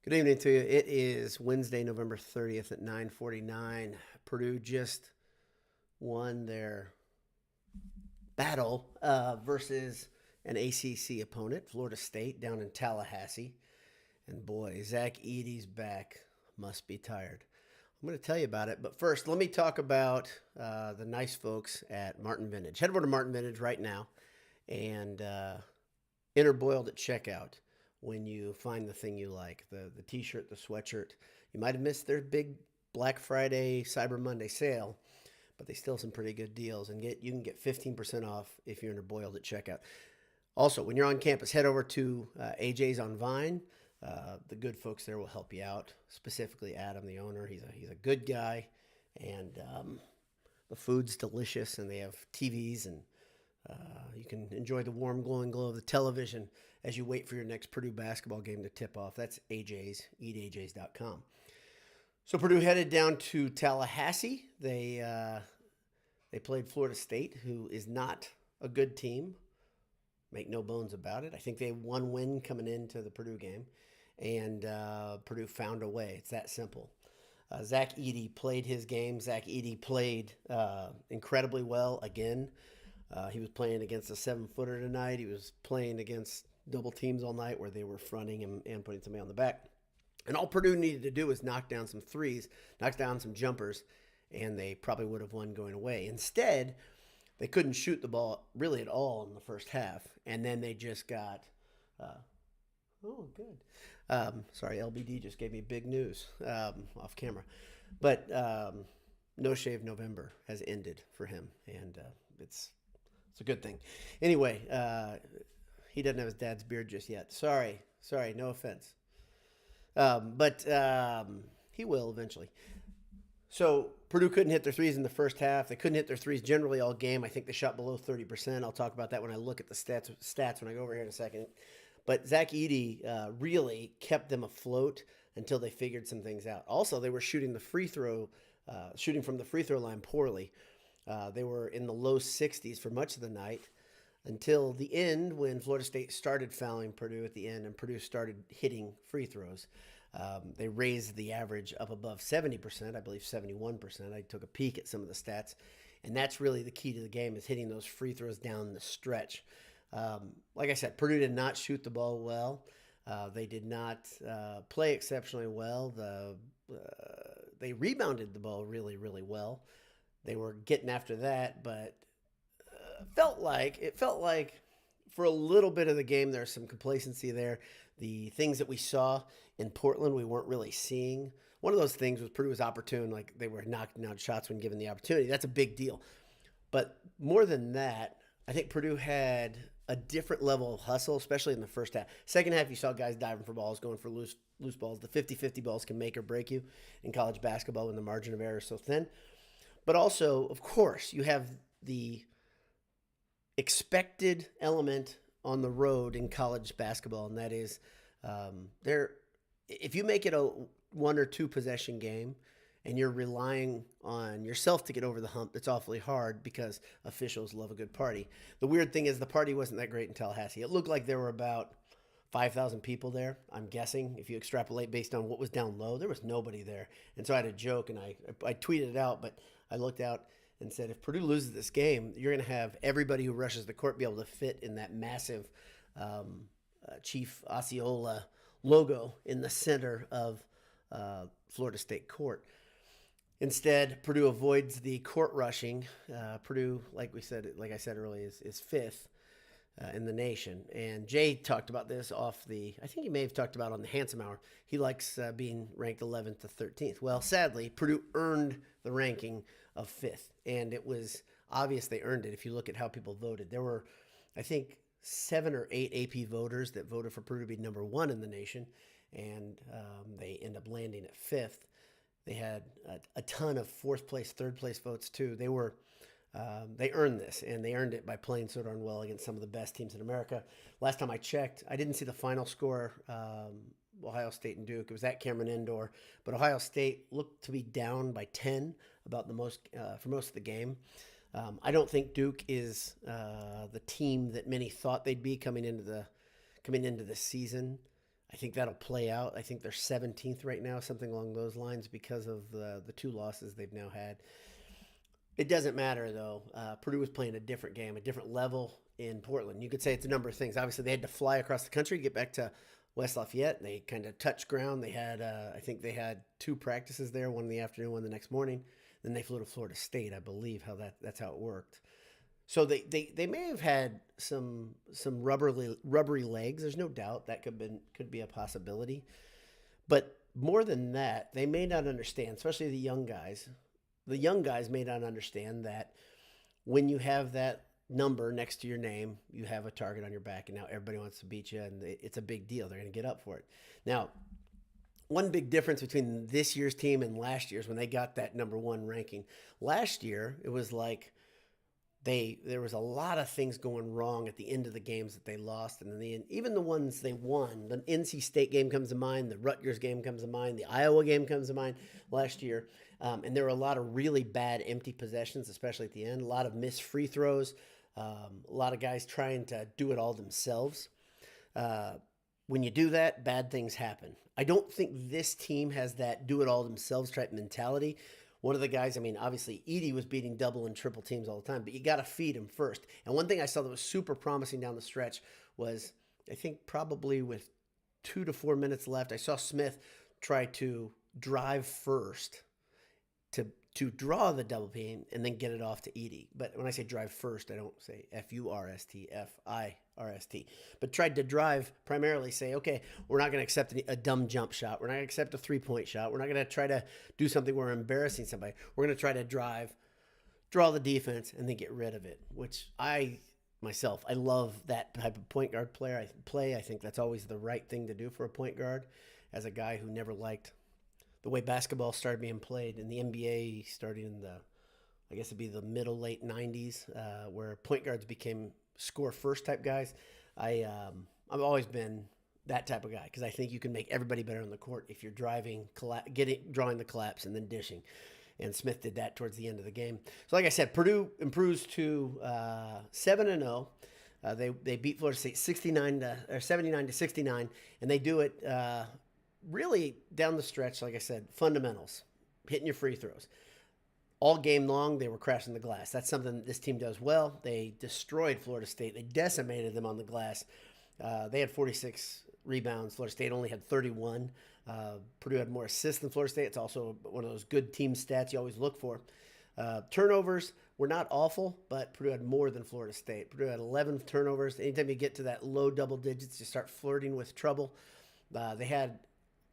Good evening to you. It is Wednesday, November 30th at 9:49. Purdue just won their battle versus an ACC opponent, Florida State, down in Tallahassee. And boy, Zach Edey's back. Must be tired. I'm going to tell you about it. But first, let me talk about the nice folks at Martin Vintage. Head over to Martin Vintage right now and enter Boiled at checkout when you find the thing you like, the t-shirt, the sweatshirt. You might have missed their big Black Friday, Cyber Monday sale, but they still have some pretty good deals. And you can get 15% off if you're enter Boiled at checkout. Also, when you're on campus, head over to AJ's on Vine. The good folks there will help you out, specifically Adam, the owner. He's a good guy, and the food's delicious, and they have TVs, and you can enjoy the warm, glowing glow of the television as you wait for your next Purdue basketball game to tip off. That's AJ's, eataj's.com. So Purdue headed down to Tallahassee. They played Florida State, who is not a good team. Make no bones about it. I think they had one win coming into the Purdue game, and Purdue found a way. It's that simple. Zach Edey played his game. Zach Edey played incredibly well again. He was playing against a 7-footer tonight. He was playing against double teams all night where they were fronting and putting somebody on the back. And all Purdue needed to do was knock down some threes, knock down some jumpers, and they probably would have won going away. Instead, they couldn't shoot the ball really at all in the first half, and then they just got oh, good. Sorry, LBD just gave me big news off camera. But No Shave November has ended for him, and it's a good thing. Anyway, he doesn't have his dad's beard just yet. Sorry, no offense. But he will eventually. So Purdue couldn't hit their threes in the first half. They couldn't hit their threes generally all game. I think they shot below 30%. I'll talk about that when I look at the stats when I go over here in a second. But Zach Edey really kept them afloat until they figured some things out. Also, they were shooting from the free throw line poorly. They were in the low 60s for much of the night until the end when Florida State started fouling Purdue at the end and Purdue started hitting free throws. They raised the average up above 70%, I believe 71%. I took a peek at some of the stats, and that's really the key to the game is hitting those free throws down the stretch. Like I said, Purdue did not shoot the ball well. They did not play exceptionally well. They rebounded the ball really, really well. They were getting after that, but it felt like for a little bit of the game there's some complacency there. The things that we saw in Portland we weren't really seeing. One of those things was Purdue was opportune, like they were knocking out shots when given the opportunity. That's a big deal. But more than that, I think Purdue had a different level of hustle, especially in the first half. Second half, you saw guys diving for balls, going for loose balls. The 50-50 balls can make or break you in college basketball when the margin of error is so thin. But also, of course, you have the expected element on the road in college basketball, and that is if you make it a 1 or 2 possession game and you're relying on yourself to get over the hump, it's awfully hard because officials love a good party. The weird thing is the party wasn't that great in Tallahassee. It looked like there were about 5,000 people there, I'm guessing. If you extrapolate based on what was down low, there was nobody there. And so I had a joke, and I tweeted it out, but I looked out and said, if Purdue loses this game, you're going to have everybody who rushes the court be able to fit in that massive Chief Osceola logo in the center of Florida State court. Instead, Purdue avoids the court rushing. Purdue, like I said earlier, is fifth in the nation. And Jay talked about this I think he may have talked about on the Handsome Hour. He likes being ranked 11th to 13th. Well, sadly, Purdue earned the ranking of 5th, and it was obvious they earned it if you look at how people voted. There were, I think, 7 or 8 AP voters that voted for Purdue to be number 1 in the nation, and they end up landing at 5th. They had a ton of 4th place, 3rd place votes too. They earned this, and they earned it by playing so darn well against some of the best teams in America. Last time I checked, I didn't see the final score, Ohio State and Duke. It was at Cameron Indoor, but Ohio State looked to be down by 10 about for most of the game. I don't think Duke is the team that many thought they'd be coming into the season. I think that'll play out. I think they're 17th right now, something along those lines, because of the two losses they've now had. It doesn't matter, though. Purdue was playing a different game, a different level in Portland. You could say it's a number of things. Obviously, they had to fly across the country to get back to West Lafayette. They kind of touched ground. They had, I think they had two practices there, one in the afternoon, one the next morning. Then they flew to Florida State, I believe that's how it worked. So they may have had some rubbery legs. There's no doubt that could be a possibility. But more than that, they may not understand, especially the young guys. The young guys may not understand that when you have that number next to your name, you have a target on your back, and now everybody wants to beat you, and it's a big deal. They're going to get up for it. Now, one big difference between this year's team and last year's, when they got that number one ranking. Last year, it was like there was a lot of things going wrong at the end of the games that they lost, and even the ones they won. The NC State game comes to mind, the Rutgers game comes to mind, the Iowa game comes to mind last year, and there were a lot of really bad empty possessions, especially at the end. A lot of missed free throws, a lot of guys trying to do it all themselves. When you do that, bad things happen. I don't think this team has that do it all themselves type mentality. One of the guys, I mean, obviously, Edey was beating double and triple teams all the time, but you got to feed him first. And one thing I saw that was super promising down the stretch was, I think probably with 2 to 4 minutes left, I saw Smith try to drive first to draw the double team and then get it off to Edey. But when I say drive first, I don't say F-U-R-S-T, F-I-R-S-T. But tried to drive, primarily say, okay, we're not going to accept a dumb jump shot. We're not going to accept a three-point shot. We're not going to try to do something where we're embarrassing somebody. We're going to try to drive, draw the defense, and then get rid of it, which I love that type of point guard player. I think that's always the right thing to do for a point guard. As a guy who never liked the way basketball started being played in the NBA, starting in I guess it'd be the middle, late 90s, where point guards became score first type guys. I've always been that type of guy, because I think you can make everybody better on the court if you're driving, drawing the collapse, and then dishing. And Smith did that towards the end of the game. So like I said, Purdue improves to 7-0. They beat Florida State 79-69, and they do it really down the stretch. Like I said, fundamentals, hitting your free throws. All game long, they were crashing the glass. That's something this team does well. They destroyed Florida State. They decimated them on the glass. They had 46 rebounds. Florida State only had 31. Purdue had more assists than Florida State. It's also one of those good team stats you always look for. Turnovers were not awful, but Purdue had more than Florida State. Purdue had 11 turnovers. Anytime you get to that low double digits, you start flirting with trouble. They had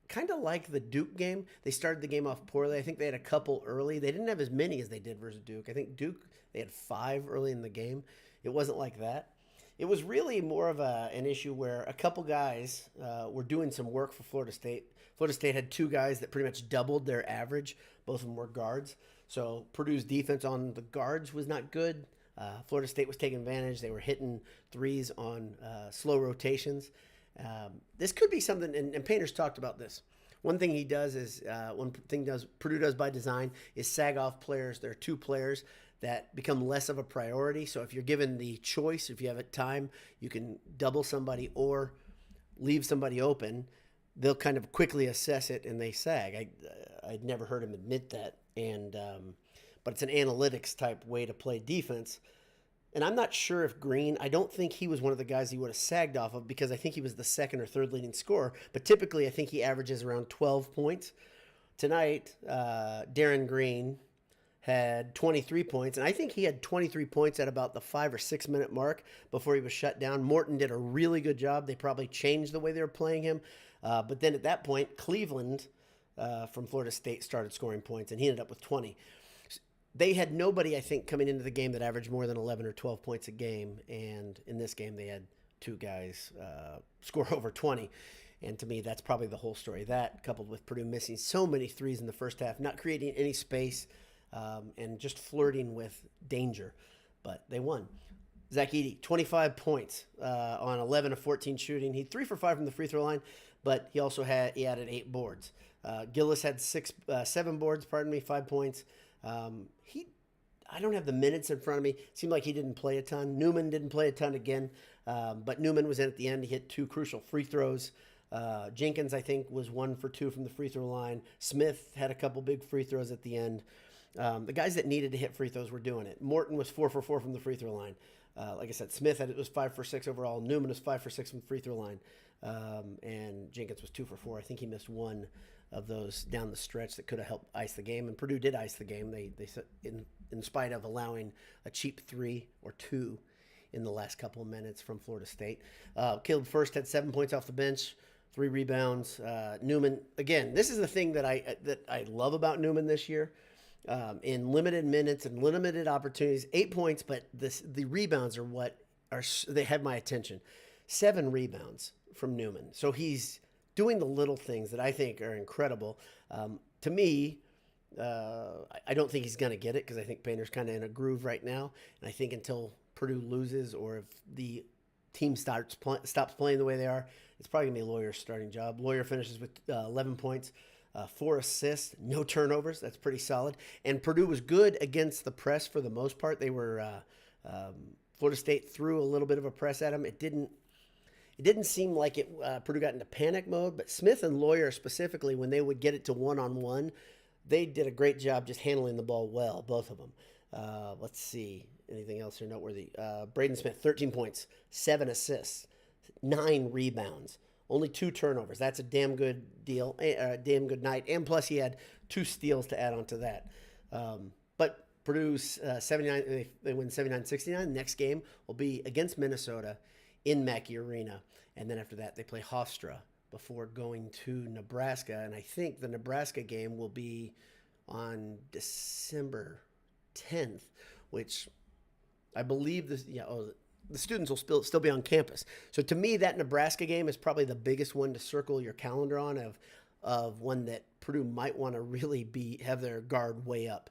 kind of like the Duke game. They started the game off poorly. I think they had a couple early. They didn't have as many as they did versus Duke. I think Duke, they had 5 early in the game. It wasn't like that. It was really more of an issue where a couple guys were doing some work for Florida State. Florida State had 2 guys that pretty much doubled their average. Both of them were guards. So Purdue's defense on the guards was not good. Florida State was taking advantage. They were hitting threes on slow rotations. This could be something, and Painter's talked about this. One thing he does is, Purdue does by design is sag off players. There are 2 players that become less of a priority. So if you're given the choice, if you have time, you can double somebody or leave somebody open. They'll kind of quickly assess it and they sag. I'd never heard him admit that, but it's an analytics type way to play defense. And I'm not sure if Green, I don't think he was one of the guys he would have sagged off of, because I think he was the second or third leading scorer. But typically, I think he averages around 12 points. Tonight, Darren Green had 23 points, and I think he had 23 points at about the 5 or 6 minute mark before he was shut down. Morton did a really good job. They probably changed the way they were playing him. But then at that point, Cleveland from Florida State started scoring points, and he ended up with 20. They had nobody, I think, coming into the game that averaged more than 11 or 12 points a game. And in this game, they had 2 guys score over 20. And to me, that's probably the whole story. That, coupled with Purdue missing so many threes in the first half, not creating any space, and just flirting with danger. But they won. Zach Edey, 25 points on 11 of 14 shooting. He 3 for 5 from the free throw line, but he also added 8 boards. Gillis had 7 boards, 5 points. I don't have the minutes in front of me. It seemed like he didn't play a ton. Newman didn't play a ton again, but Newman was in at the end. He hit 2 crucial free throws. Jenkins, I think, was 1 for 2 from the free throw line. Smith had a couple big free throws at the end. The guys that needed to hit free throws were doing it. Morton was 4 for 4 from the free throw line. Like I said, Smith was 5 for 6 overall. Newman was 5 for 6 from the free throw line. And Jenkins was 2 for 4. I think he missed one of those down the stretch that could have helped ice the game. And Purdue did ice the game. They in spite of allowing a cheap 3 or 2 in the last couple of minutes from Florida State. Caleb First had 7 points off the bench, 3 rebounds. Newman, again, this is the thing that I love about Newman this year. In limited minutes and limited opportunities, 8 points, but the rebounds are they had my attention. 7 rebounds from Newman. So he's doing the little things that I think are incredible. To me, I don't think he's going to get it because I think Painter's kind of in a groove right now. And I think until Purdue loses or if the team stops playing the way they are, it's probably going to be Lawyer's starting job. Lawyer finishes with 11 points, 4 assists, no turnovers. That's pretty solid. And Purdue was good against the press for the most part. They were Florida State threw a little bit of a press at them. It didn't seem like Purdue got into panic mode, but Smith and Lawyer specifically, when they would get it to one-on-one, they did a great job just handling the ball well, both of them. Let's see. Anything else here noteworthy? Braden Smith, 13 points, 7 assists, 9 rebounds, only 2 turnovers. That's a damn good deal, a damn good night. And plus he had 2 steals to add on to that. But Purdue's 79, they win 79-69. Next game will be against Minnesota in Mackey Arena. And then after that, they play Hofstra before going to Nebraska. And I think the Nebraska game will be on December 10th, which I believe the students will still be on campus. So to me, that Nebraska game is probably the biggest one to circle your calendar on of one that Purdue might want to really have their guard way up.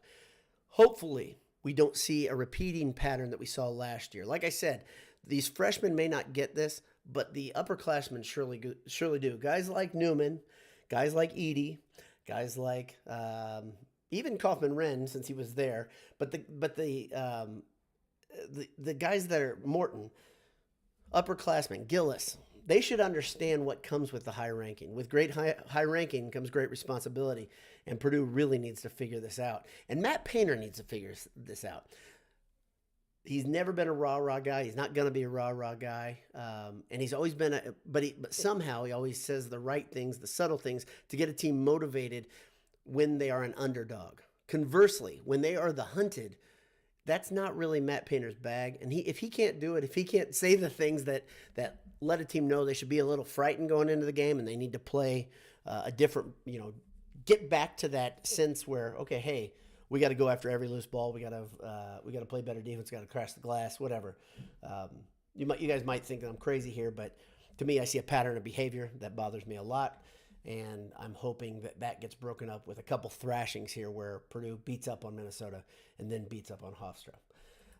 Hopefully, we don't see a repeating pattern that we saw last year. Like I said, these freshmen may not get this, but the upperclassmen surely do. Guys like Newman, guys like Edey, guys like even Kaufman-Renn, since he was there, but the guys that are Morton, upperclassmen, Gillis, they should understand what comes with the high ranking. With great high ranking comes great responsibility, and Purdue really needs to figure this out. And Matt Painter needs to figure this out. He's never been a rah-rah guy. He's not going to be a rah-rah guy. And he's always been but somehow he always says the right things, the subtle things to get a team motivated when they are an underdog. Conversely, when they are the hunted, that's not really Matt Painter's bag. And if he can't do it, if he can't say the things that let a team know they should be a little frightened going into the game and they need to play a different, get back to that sense where, okay, hey, we got to go after every loose ball. We got to play better defense. Got to crash the glass. Whatever. You guys might think that I'm crazy here, but to me, I see a pattern of behavior that bothers me a lot, and I'm hoping that gets broken up with a couple thrashings here, where Purdue beats up on Minnesota and then beats up on Hofstra.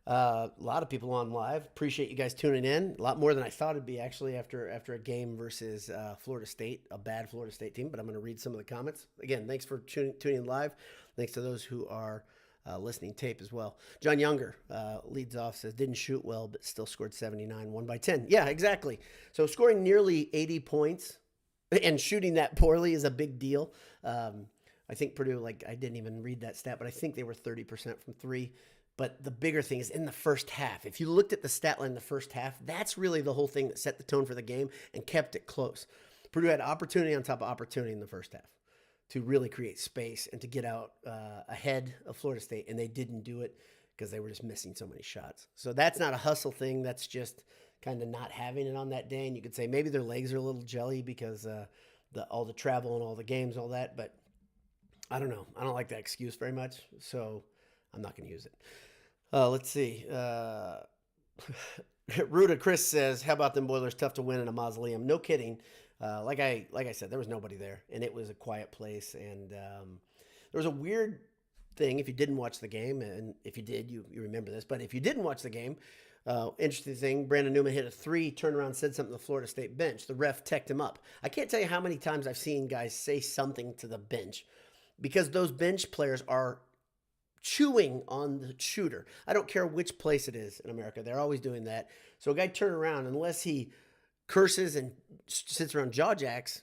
A lot of people on live. Appreciate you guys tuning in. A lot more than I thought it'd be actually after a game versus Florida State, a bad Florida State team. But I'm going to read some of the comments. Again, thanks for tuning in live. Thanks to those who are listening tape as well. John Younger leads off, says, didn't shoot well, but still scored 79, 1 by 10. Yeah, exactly. So scoring nearly 80 points and shooting that poorly is a big deal. I think Purdue, I didn't even read that stat, but I think they were 30% from 3. But the bigger thing is in the first half. If you looked at the stat line in the first half, that's really the whole thing that set the tone for the game and kept it close. Purdue had opportunity on top of opportunity in the first half to really create space and to get out ahead of Florida State, and they didn't do it because they were just missing so many shots. So that's not a hustle thing. That's just kind of not having it on that day. And you could say maybe their legs are a little jelly because all the travel and all the games and all that, but I don't know. I don't like that excuse very much, so I'm not going to use it. Let's see. Ruda Chris says, how about them Boilers? Tough to win in a mausoleum. No kidding. Like I said, there was nobody there, and it was a quiet place. And there was a weird thing, if you didn't watch the game, and if you did, you remember this. But if you didn't watch the game, interesting thing, Brandon Newman hit a 3, turned around, said something to the Florida State bench. The ref teched him up. I can't tell you how many times I've seen guys say something to the bench because those bench players are chewing on the shooter. I don't care which place it is in America. They're always doing that. So a guy turned around, unless he curses and sits around jaw jacks,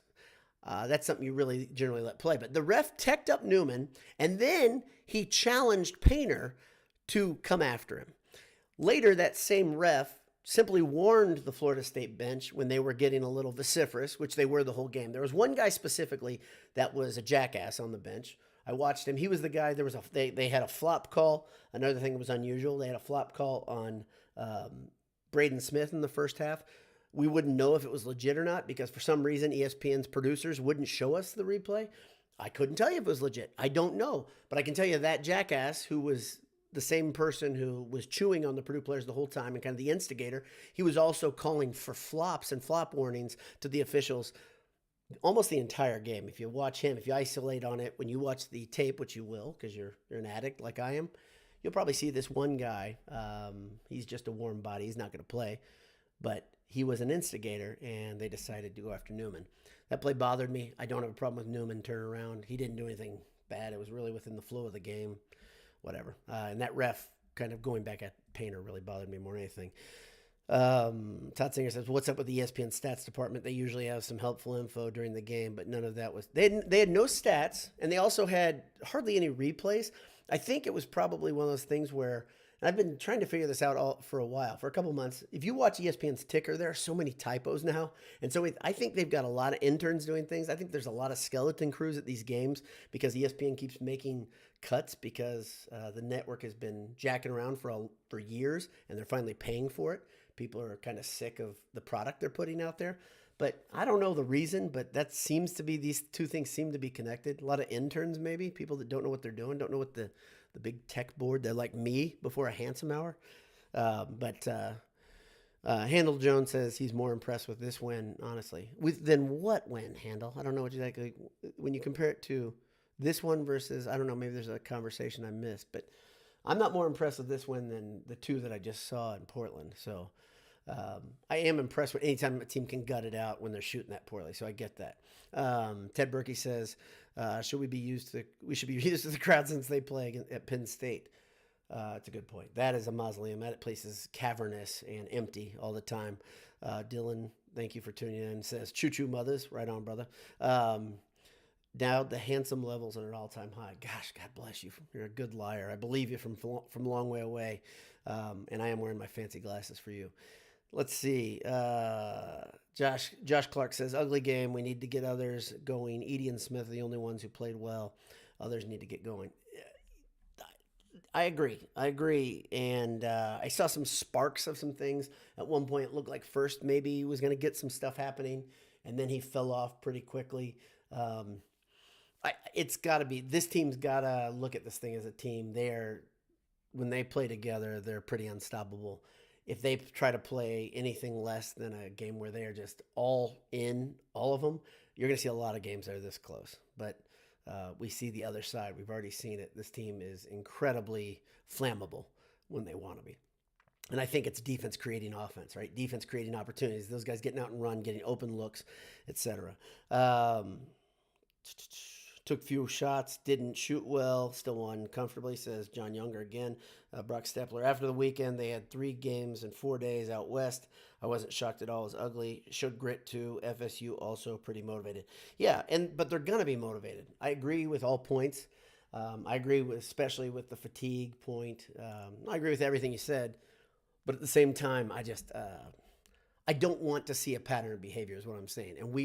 that's something you really generally let play. But the ref teched up Newman, and then he challenged Painter to come after him. Later, that same ref simply warned the Florida State bench when they were getting a little vociferous, which they were the whole game. There was one guy specifically that was a jackass on the bench. I watched him. He was the guy. They had a flop call. Another thing that was unusual, they had a flop call on Braden Smith in the first half. We wouldn't know if it was legit or not because for some reason ESPN's producers wouldn't show us the replay. I couldn't tell you if it was legit. I don't know. But I can tell you that jackass, who was the same person who was chewing on the Purdue players the whole time and kind of the instigator, he was also calling for flops and flop warnings to the officials almost the entire game. If you watch him, if you isolate on it, when you watch the tape, which you will because you're an addict like I am, you'll probably see this one guy. He's just a warm body. He's not going to play. But he was an instigator, and they decided to go after Newman. That play bothered me. I don't have a problem with Newman turning around. He didn't do anything bad. It was really within the flow of the game. Whatever. And that ref kind of going back at Painter really bothered me more than anything. Todd Singer says, what's up with the ESPN stats department? They usually have some helpful info during the game, but none of that was... They had no stats, and they also had hardly any replays. I think it was probably one of those things where... And I've been trying to figure this out for a while, for a couple months. If you watch ESPN's ticker, there are so many typos now. And so I think they've got a lot of interns doing things. I think there's a lot of skeleton crews at these games because ESPN keeps making cuts because the network has been jacking around for years, and they're finally paying for it. People are kind of sick of the product they're putting out there. But I don't know the reason, but that seems to be, these two things seem to be connected. A lot of interns maybe, people that don't know what they're doing, don't know what the big tech board. They're like me before a handsome hour. Handel Jones says he's more impressed with this win, honestly. Than what win, Handel? I don't know exactly. When you compare it to this one versus, I don't know, maybe there's a conversation I missed. But I'm not more impressed with this win than the two that I just saw in Portland. So I am impressed with anytime a team can gut it out when they're shooting that poorly. So I get that. Ted Berkey says, we should be used to the crowd since they play at Penn State. It's a good point. That is a mausoleum. That place is cavernous and empty all the time. Dylan, thank you for tuning in. Says, choo-choo mothers. Right on, brother. Now the handsome levels are at an all-time high. Gosh, God bless you. You're a good liar. I believe you from a long way away. And I am wearing my fancy glasses for you. Let's see. Josh Clark says, ugly game. We need to get others going. Edie and Smith are the only ones who played well. Others need to get going. I agree. And I saw some sparks of some things. At one point, it looked like first maybe he was going to get some stuff happening, and then he fell off pretty quickly. It's got to be, this team's got to look at this thing as a team. When they play together, they're pretty unstoppable. If they try to play anything less than a game where they are just all in, all of them, you're going to see a lot of games that are this close. But we see the other side. We've already seen it. This team is incredibly flammable when they want to be. And I think it's defense creating offense, right? Defense creating opportunities. Those guys getting out and run, getting open looks, etc. Took few shots, didn't shoot well, still won comfortably, says John Younger again. Brock Stepler, after the weekend, they had 3 games in 4 days out west. I wasn't shocked at all. It was ugly. Showed grit too. FSU also pretty motivated. Yeah, but they're going to be motivated. I agree with all points. I agree especially with the fatigue point. I agree with everything you said. But at the same time, I don't want to see a pattern of behavior is what I'm saying. And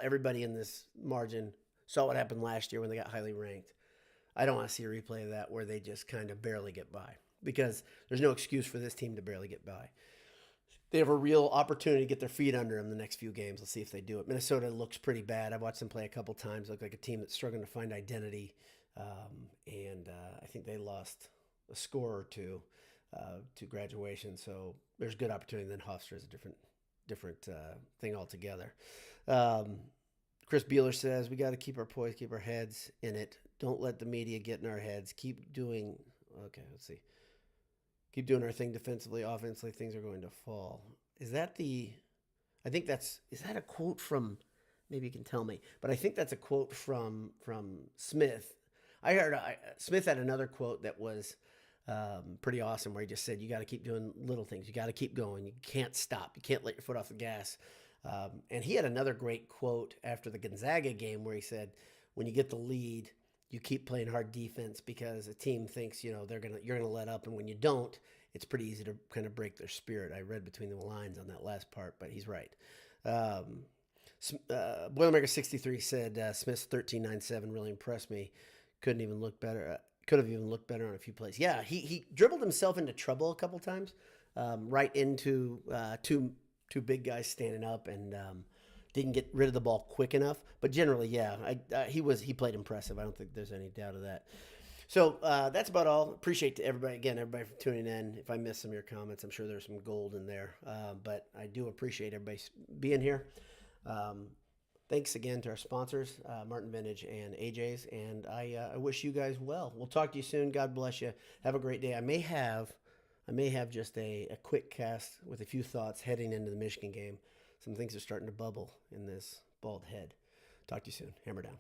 everybody in this margin saw what happened last year when they got highly ranked. I don't want to see a replay of that where they just kind of barely get by because there's no excuse for this team to barely get by. They have a real opportunity to get their feet under them the next few games. Let's see if they do it. Minnesota looks pretty bad. I've watched them play a couple times. Look like a team that's struggling to find identity. I think they lost a score or two to graduation. So there's good opportunity. Then Hofstra is a different thing altogether. Chris Beeler says, we got to keep our poise, keep our heads in it. Don't let the media get in our heads. Keep doing our thing defensively, offensively, things are going to fall. Is that a quote from, maybe you can tell me, but I think that's a quote from Smith. I heard Smith had another quote that was pretty awesome where he just said, you got to keep doing little things. You got to keep going. You can't stop. You can't let your foot off the gas. And he had another great quote after the Gonzaga game where he said, "When you get the lead, you keep playing hard defense because a team thinks you're gonna let up, and when you don't, it's pretty easy to kind of break their spirit." I read between the lines on that last part, but he's right. Um, Boilermaker 63 said Smith's 13.97 really impressed me. Couldn't even look better. Could have even looked better on a few plays. Yeah, he dribbled himself into trouble a couple times, right into two big guys standing up, and didn't get rid of the ball quick enough. But generally, yeah, he played impressive. I don't think there's any doubt of that. So that's about all. Appreciate everybody for tuning in. If I missed some of your comments, I'm sure there's some gold in there. But I do appreciate everybody being here. Thanks again to our sponsors, Martin Vintage and AJ's, and I wish you guys well. We'll talk to you soon. God bless you. Have a great day. I may have just a quick cast with a few thoughts heading into the Michigan game. Some things are starting to bubble in this bald head. Talk to you soon. Hammer down.